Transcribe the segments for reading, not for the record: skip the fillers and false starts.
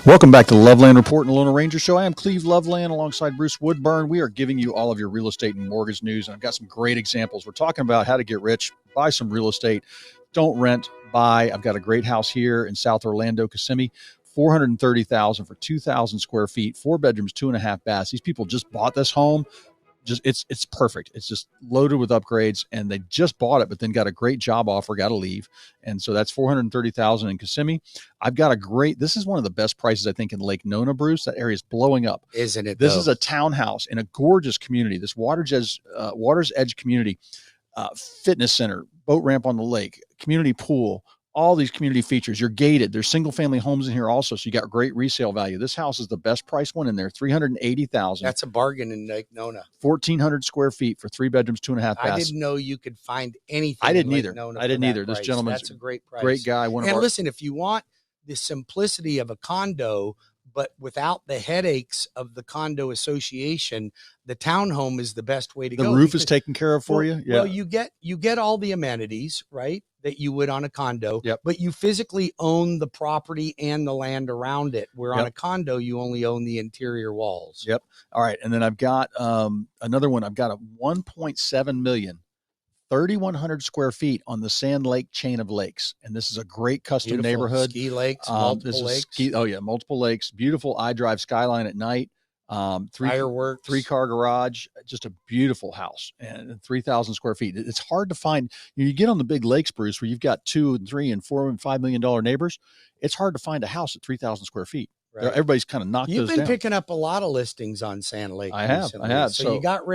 Welcome back to the Loveland Report and the Lone Ranger Show. I am Cleve Loveland alongside Bruce Woodburn. We are giving you all of your real estate and mortgage news. And I've got some great examples. We're talking about how to get rich, buy some real estate, don't rent, buy. I've got a great house here in South Orlando, Kissimmee, $430,000 for 2,000 square feet, 4 bedrooms, 2.5 baths. These people just bought this home. It's perfect. It's just loaded with upgrades, and they just bought it, but then got a great job offer, got to leave. And so that's $430,000 in Kissimmee. I've got this is one of the best prices, I think, in Lake Nona, Bruce. That area is blowing up. Isn't it? This is a townhouse in a gorgeous community, this Water's Edge community, fitness center, boat ramp on the lake, community pool, all these community features. You're gated. There's single family homes in here also. So you got great resale value. This house is the best priced one in there. $380,000. That's a bargain in Lake Nona. 1,400 square feet for 3 bedrooms, 2.5 baths. I didn't know you could find anything. I didn't in either. Lake Nona I didn't either. This price. gentleman's That's a great price. Great guy. Listen, if you want the simplicity of a condo, but without the headaches of the condo association, the townhome is the best way to go. The roof is taken care of for you. Yeah. Well, you get all the amenities, right, that you would on a condo. Yep. But you physically own the property and the land around it. Where on a condo, you only own the interior walls. Yep. All right. And then I've got another one. I've got a 1.7 million. 3,100 square feet on the Sand Lake chain of lakes. And this is a great custom neighborhood. Ski lakes, multiple lakes. Multiple lakes. Beautiful iDrive skyline at night. Fireworks. 3-car garage. Just a beautiful house. And 3,000 square feet. It's hard to find. You get on the big lakes, Bruce, where you've got 2 and 3 and 4 and $5 million neighbors. It's hard to find a house at 3,000 square feet. Right. Everybody's kind of knocked those down. You've been picking up a lot of listings on Sand Lake. I have. So you got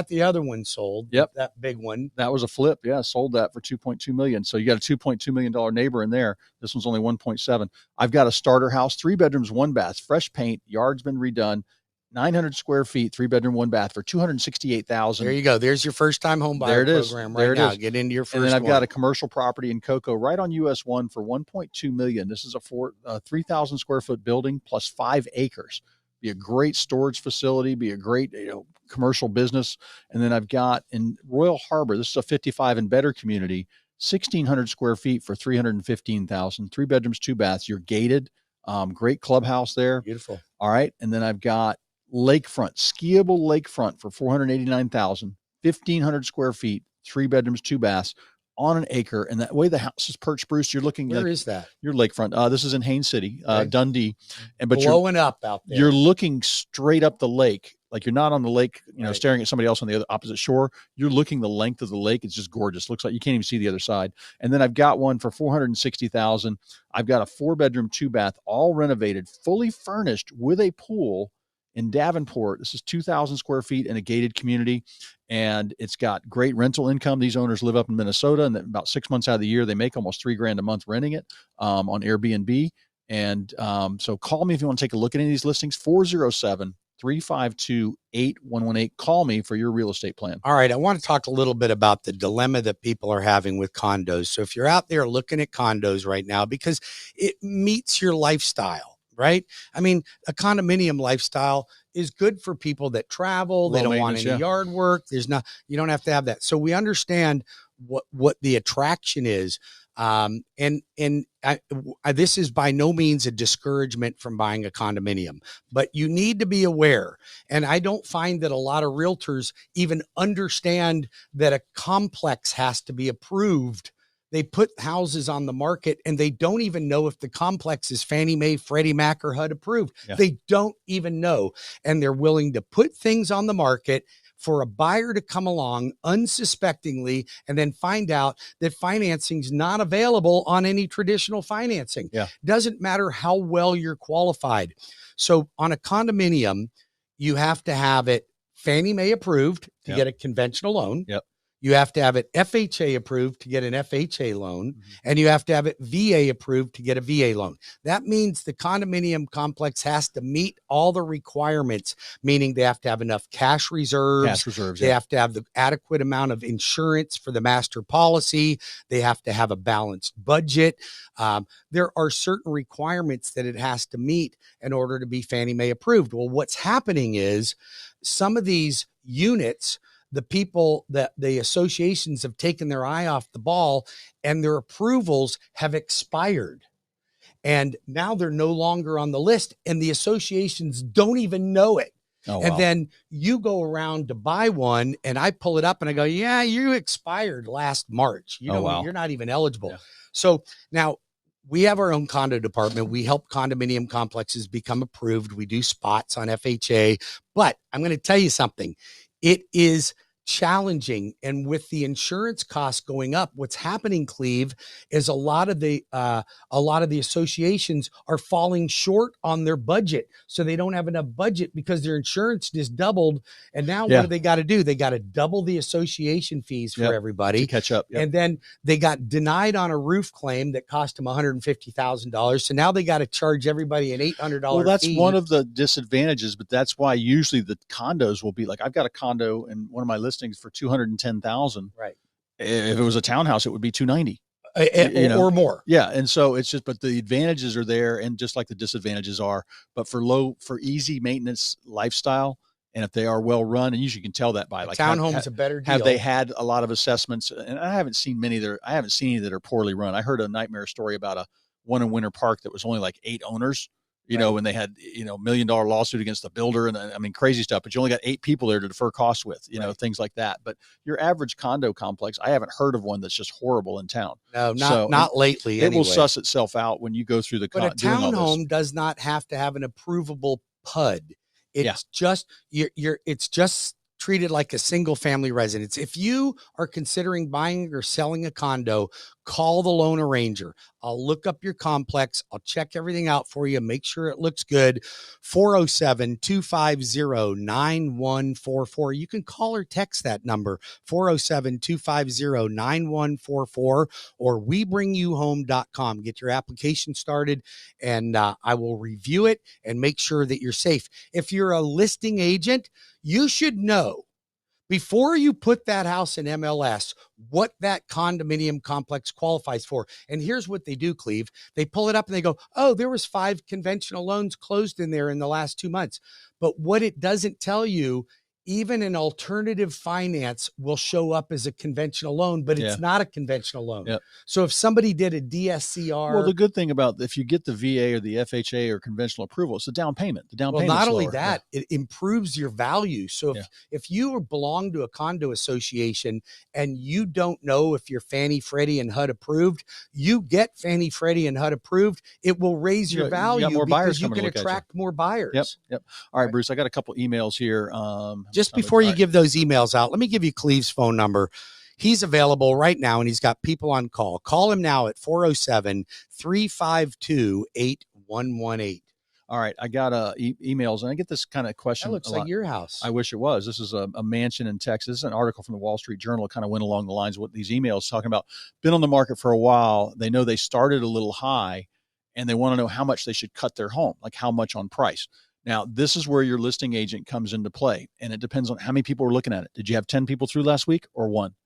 the other one sold. Yep. That big one. That was a flip. Yeah. Sold that for $2.2 million. So you got a $2.2 million neighbor in there. This one's only 1.7. I've got a starter house, 3 bedrooms, 1 bath, fresh paint, yard's been redone, 900 square feet, 3 bedroom, 1 bath for $268,000. There you go. There's your first time home buyer program right now. Get into your first one. And then I've got a commercial property in Cocoa right on US 1 for $1.2 million. This is a 3,000 square foot building plus 5 acres. Be a great storage facility, be a great commercial business. And then I've got in Royal Harbor, this is a 55 and better community, 1,600 square feet for $315,000, 3 bedrooms, 2 baths. You're gated. Great clubhouse there. Beautiful. All right. And then I've got lakefront, skiable lakefront for $489,000, 1,500 square feet, 3 bedrooms, 2 baths on an acre. And that way the house is perched, Bruce, you're looking Where is that? Your lakefront. This is in Haines City, Dundee. But blowing up out there. You're looking straight up the lake. Like you're not on the lake, staring at somebody else on the other opposite shore. You're looking the length of the lake. It's just gorgeous. Looks like you can't even see the other side. And then I've got one for $460,000. I've got a 4 bedroom, 2 bath, all renovated, fully furnished with a pool in Davenport. This is 2,000 square feet in a gated community, and it's got great rental income. These owners live up in Minnesota, and about 6 months out of the year, they make almost $3,000 a month renting it on Airbnb. And so call me if you want to take a look at any of these listings, 407-352-8118. Call me for your real estate plan. All right. I want to talk a little bit about the dilemma that people are having with condos. So if you're out there looking at condos right now, because it meets your lifestyle, right? I mean, a condominium lifestyle is good for people that travel. They don't want any yard work. You don't have to have that. So we understand what the attraction is. This is by no means a discouragement from buying a condominium, but you need to be aware. And I don't find that a lot of realtors even understand that a complex has to be approved. They put houses on the market and they don't even know if the complex is Fannie Mae, Freddie Mac, or HUD approved. Yeah. They don't even know. And they're willing to put things on the market for a buyer to come along unsuspectingly and then find out that financing's not available on any traditional financing. Yeah. Doesn't matter how well you're qualified. So on a condominium, you have to have it Fannie Mae approved to get a conventional loan. Yep. You have to have it FHA approved to get an FHA loan, and you have to have it VA approved to get a VA loan. That means the condominium complex has to meet all the requirements, meaning they have to have enough cash reserves. They have to have the adequate amount of insurance for the master policy. They have to have a balanced budget. There are certain requirements that it has to meet in order to be Fannie Mae approved. Well, what's happening is some of these units, the people that the associations have taken their eye off the ball and their approvals have expired. And now they're no longer on the list, and the associations don't even know it. Oh, and wow. then you go around to buy one, and I pull it up and I go, yeah, you expired last March. You Oh, don't, wow. You're not even eligible. Yeah. So now we have our own condo department. We help condominium complexes become approved. We do spots on FHA, but I'm going to tell you something. It is challenging. And with the insurance costs going up, what's happening, Cleve, is a lot of the associations are falling short on their budget. So they don't have enough budget because their insurance just doubled. And now what do they got to do? They got to double the association fees for everybody to catch up. And then they got denied on a roof claim that cost them $150,000. So now they got to charge everybody an $800 Well, that's fee. one of the disadvantages, but that's why usually the condos will be like, I've got a condo in one of my listings for $210,000. Right. If it was a townhouse, it would be $290. Or more. Yeah. And so it's just, but the advantages are there, and just like the disadvantages are, but for easy maintenance lifestyle, and if they are well run, and usually you can tell that by like townhome's a better deal. Have they had a lot of assessments? And I haven't seen many that are poorly run. I heard a nightmare story about a one in Winter Park that was only like 8 owners, you know, and they had, $1 million lawsuit against the builder, and I mean, crazy stuff, but you only got 8 people there to defer costs with, you know, things like that. But your average condo complex, I haven't heard of one that's just horrible in town. No, not lately. It will suss itself out when you go through the. But a townhome does not have to have an approvable PUD. It's just it's just treated like a single family residence. If you are considering buying or selling a condo, call the loan arranger. I'll look up your complex. I'll check everything out for you. Make sure it looks good. 407-250-9144. You can call or text that number, 407-250-9144, or webringyouhome.com. Get your application started, and I will review it and make sure that you're safe. If you're a listing agent, you should know before you put that house in MLS what that condominium complex qualifies for. And here's what they do, Cleve. They pull it up and they go, oh, there was 5 conventional loans closed in there in the last 2 months. But what it doesn't tell you, even an alternative finance will show up as a conventional loan, but it's not a conventional loan. Yep. So if somebody did a DSCR. Well, the good thing about if you get the VA or the FHA or conventional approval, it's the down payment. The down payment. Well, not only that, it improves your value. So if you belong to a condo association and you don't know if you're Fannie, Freddie, and HUD approved, you get Fannie, Freddie, and HUD approved. It will raise your value because you can attract more buyers. Yep. All right, Bruce, I got a couple emails here. Just before you give those emails out, let me give you Cleve's phone number. He's available right now, and he's got people on call. Call him now at 407-352-8118. All right, I got emails, and I get this kind of question. That looks like your house. I wish it was. This is a mansion in Texas. An article from the Wall Street Journal kind of went along the lines of what these emails talking about. Been on the market for a while. They know they started a little high, and they want to know how much they should cut their home, like how much on price. Now, this is where your listing agent comes into play, and it depends on how many people were looking at it. Did you have 10 people through last week or 1?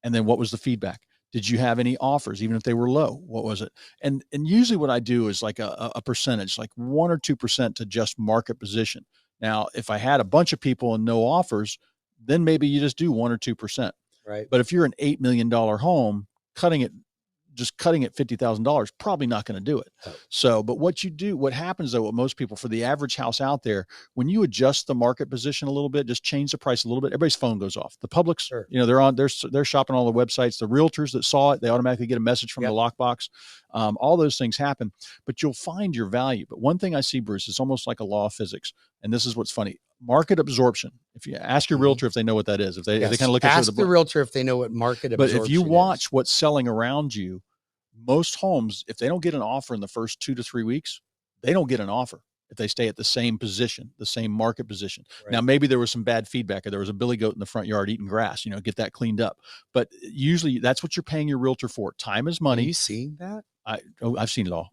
And then what was the feedback? Did you have any offers, even if they were low? What was it? And usually what I do is like a percentage, like 1 or 2% to just market position. Now, if I had a bunch of people and no offers, then maybe you just do 1 or 2%. Right. But if you're an $8 million home, cutting it $50,000, probably not going to do it. So, but what happens though, what most people, for the average house out there, when you adjust the market position a little bit, just change the price a little bit, everybody's phone goes off. The public's, they're shopping all the websites. The realtors that saw it, they automatically get a message from the lockbox. All those things happen, but you'll find your value. But one thing I see, Bruce, it's almost like a law of physics. And this is what's funny. Market absorption. If you ask your realtor if they know what that is, if they kind of look at the realtor if they know what market absorption is. But if you watch what's selling around you, most homes, if they don't get an offer in the first 2 to 3 weeks, they don't get an offer if they stay at the same position, the same market position. Right. Now, maybe there was some bad feedback, or there was a billy goat in the front yard eating grass, get that cleaned up. But usually that's what you're paying your realtor for. Time is money. Have you seen that? I've seen it all.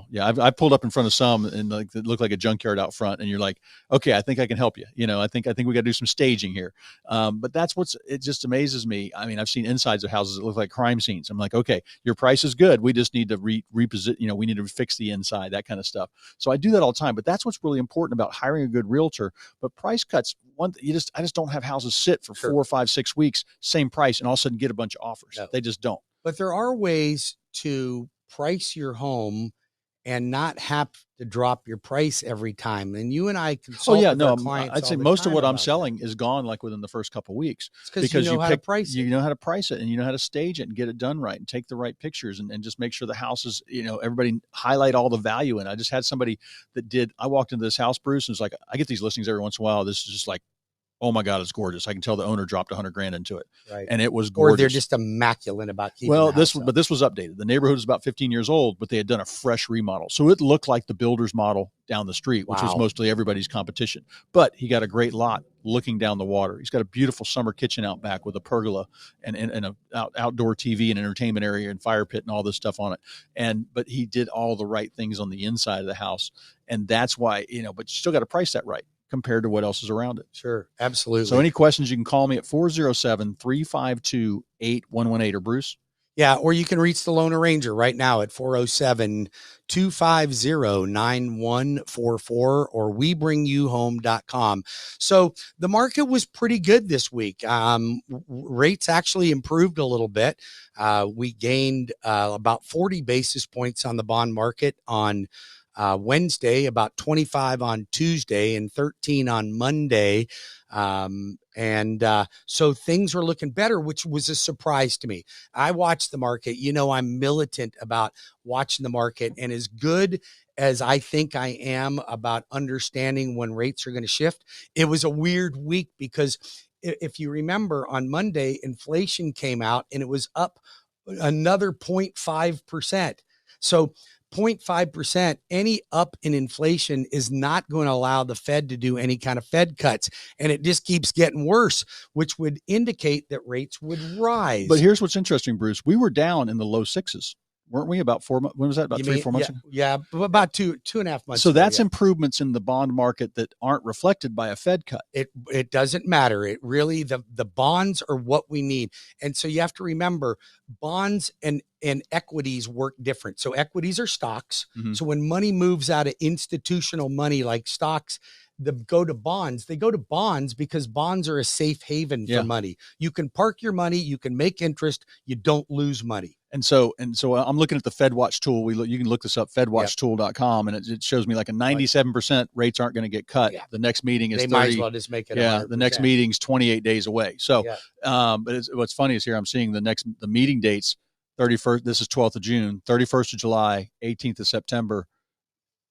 Yeah. I've pulled up in front of some and like it looked like a junkyard out front, and you're like, okay, I think I can help you. I think we got to do some staging here. But that's it just amazes me. I mean, I've seen insides of houses that look like crime scenes. I'm like, okay, your price is good. We just need to reposition, we need to fix the inside, that kind of stuff. So I do that all the time, but that's what's really important about hiring a good realtor. But price cuts, I just don't have houses sit for 4 or 5, 6 weeks, same price, and all of a sudden get a bunch of offers. No. They just don't. But there are ways to price your home and not have to drop your price every time. And you and I consult with our clients. I'd say most of what I'm selling is gone like within the first couple of weeks, because you know how to price it. You know how to price it, and you know how to stage it and get it done right and take the right pictures and just make sure the house is, everybody highlight all the value in it. I just had somebody I walked into this house, Bruce, and it's like, I get these listings every once in a while. This is just like, oh my God, it's gorgeous. I can tell the owner dropped $100,000 into it. Right. And it was gorgeous. Or they're just immaculate about keeping this was updated. The neighborhood was about 15 years old, but they had done a fresh remodel. So it looked like the builder's model down the street, which was mostly everybody's competition. But he got a great lot looking down the water. He's got a beautiful summer kitchen out back with a pergola and an outdoor TV and entertainment area and fire pit and all this stuff on it. But he did all the right things on the inside of the house. And that's why, but you still got to price that right compared to what else is around it. Sure. Absolutely. So any questions, you can call me at 407-352-8118 or Bruce. Yeah. Or you can reach the Loan Arranger right now at 407-250-9144 or webringyouhome.com. So the market was pretty good this week. Rates actually improved a little bit. We gained about 40 basis points on the bond market on Wednesday, about 25 on Tuesday, and 13 on Monday. So things were looking better, which was a surprise to me. I watched the market. I'm militant about watching the market, and as good as I think I am about understanding when rates are going to shift, it was a weird week because if you remember on Monday, inflation came out and it was up another 0.5%. So 0.5%, any up in inflation is not going to allow the Fed to do any kind of Fed cuts. And it just keeps getting worse, which would indicate that rates would rise. But here's what's interesting, Bruce. We were down in the low sixes, weren't we? About 4 months. When was that? About 3 or 4 months ago? Yeah, about 2.5 months So ago, that's improvements in the bond market that aren't reflected by a Fed cut. It doesn't matter. It really, the bonds are what we need. And so you have to remember bonds and equities work different. So equities are stocks. Mm-hmm. So when money moves out of institutional money like stocks, they go to bonds because bonds are a safe haven for money. You can park your money, you can make interest, you don't lose money. And so I'm looking at the FedWatch tool. You can look this up, fedwatchtool.com, and it shows me like a 97% rates aren't going to get cut. Yeah. The next meeting is 30. They might as well just make it 100%. The next meeting's 28 days away. So, but what's funny is here I'm seeing the meeting dates, 31st. This is 12th of June, 31st of July, 18th of September.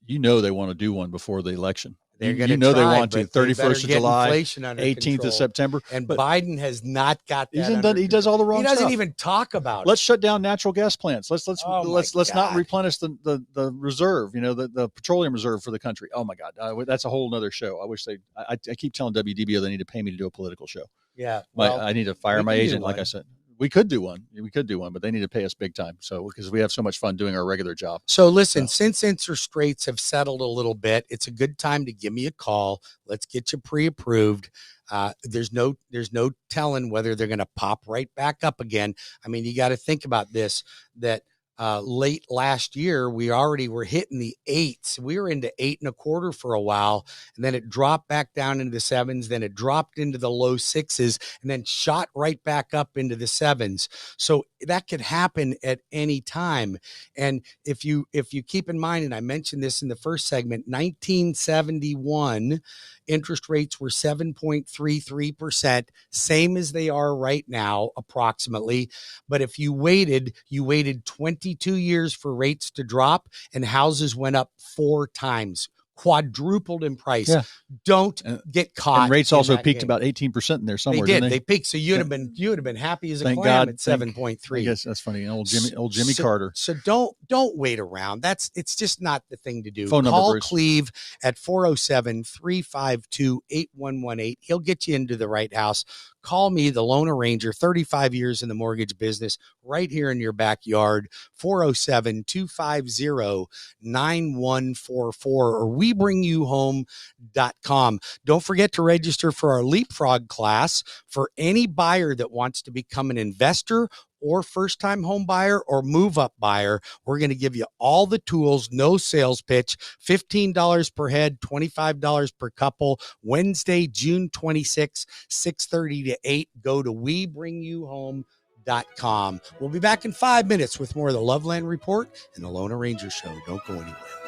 They want to do one before the election. They're going to they want to. 31st of July, 18th of September. And Biden has not got that. He does all the wrong stuff. He doesn't even talk about it. Let's shut down natural gas plants. Let's not replenish the reserve, the petroleum reserve for the country. Oh my God. That's a whole nother show. I wish I keep telling WDBO they need to pay me to do a political show. Yeah. I need to fire my agent. Like I said. We could do one, but they need to pay us big time. So, because we have so much fun doing our regular job. So listen, since interest rates have settled a little bit, it's a good time to give me a call. Let's get you pre-approved. There's no telling whether they're going to pop right back up again. I mean, you got to think about this, that late last year, we already were hitting the 8s. We were into 8.25 for a while, and then it dropped back down into the 7s. Then it dropped into the low 6s, and then shot right back up into the 7s. So that could happen at any time. And if you keep in mind, and I mentioned this in the first segment, 1971, interest rates were 7.33%, same as they are right now, approximately. But if you waited 22 years for rates to drop, and houses went up 4 times, quadrupled in price. Yeah. Don't get caught. And rates also peaked about 18% in there somewhere. They peaked. So you'd have been happy as a clam at 7.3. I guess that's funny. Old Jimmy Carter. So don't wait around. It's just not the thing to do. Phone number, Call Bruce. Cleve at 407-352-8118. He'll get you into the right house. Call me, the Loan Arranger, 35 years in the mortgage business, right here in your backyard, 407-250-9144 or webringyouhome.com. Don't forget to register for our Leapfrog class for any buyer that wants to become an investor or first-time home buyer or move-up buyer. We're going to give you all the tools, no sales pitch, $15 per head, $25 per couple. Wednesday, June 26, 6:30 to 8. Go to webringyouhome.com. We'll be back in 5 minutes with more of the Loveland Report and the Lona Ranger Show. Don't go anywhere.